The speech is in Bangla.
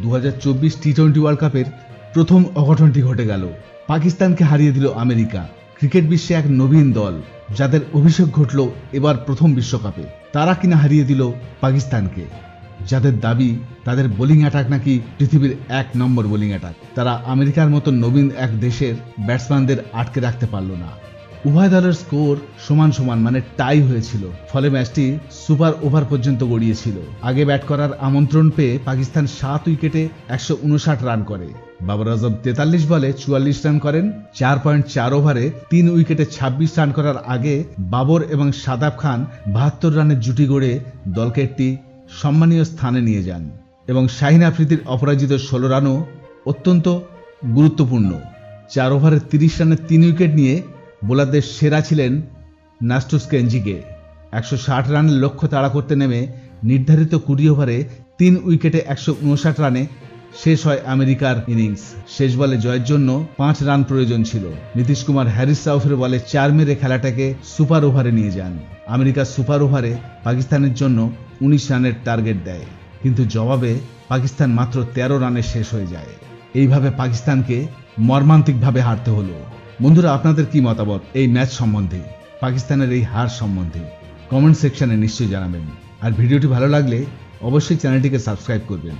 2024 টি-20 ওয়ার্ল্ড কাপের প্রথম অঘটনটি ঘটে গেল। পাকিস্তানকে হারিয়ে দিল আমেরিকা। ক্রিকেট বিশ্বে এক নবীন দল যাদের অভিষেক ঘটল এবার প্রথম বিশ্বকাপে, তারা কিনা হারিয়ে দিল পাকিস্তানকে, যাদের দাবি তাদের বোলিং অ্যাটাক নাকি পৃথিবীর 1 নম্বর বোলিং অ্যাটাক। তারা আমেরিকার মতো নবীন এক দেশের ব্যাটসম্যানদের আটকে রাখতে পারল না। উভয় দলের স্কোর সমান সমান মানে টাই হয়েছিল, ফলে ম্যাচটি সুপার ওভার পর্যন্ত গড়িয়েছিল। আগে ব্যাট করার আমন্ত্রণ পেয়ে পাকিস্তান 7 উইকেটে 159 রান করে। বাবর আজম 43 বলে 44 রান করেন। 4.4 ওভারে 3 উইকেটে 26 রান করার আগে বাবর এবং শাদাব খান 72 রানের জুটি গড়ে দলকে একটি সম্মানীয় স্থানে নিয়ে যান এবং শাহিন আফ্রিদির অপরাজিত 16 রানও অত্যন্ত গুরুত্বপূর্ণ। 4 ওভারে 30 রানের 3 উইকেট নিয়ে বোলারদের সেরা ছিলেন নাস্টুস কেঞ্জিকে। 160 রানের লক্ষ্য তাড়া করতে নেমে নির্ধারিত 20 ওভারে 3 উইকেটে 159 রানে শেষ হয় আমেরিকার ইনিংস। শেষ বলে জয়ের জন্য 5 রান প্রয়োজন ছিল। নীতিশ কুমার হ্যারিস রাউফের বলে 4 মেরে খেলাটাকে সুপার ওভারে নিয়ে যান। আমেরিকা সুপার ওভারে পাকিস্তানের জন্য 19 রানের টার্গেট দেয়, কিন্তু জবাবে পাকিস্তান মাত্র 13 রানে শেষ হয়ে যায়। এইভাবে পাকিস্তানকে মর্মান্তিকভাবে হারতে হলো। বন্ধুরা, আপনাদের কি মতামত এই ম্যাচ সম্বন্ধে, পাকিস্তানের এই হার সম্বন্ধে? কমেন্ট সেকশনে নিশ্চয়ই জানাবেন। আর ভিডিওটি ভালো লাগলে অবশ্যই চ্যানেলটিকে সাবস্ক্রাইব করবেন।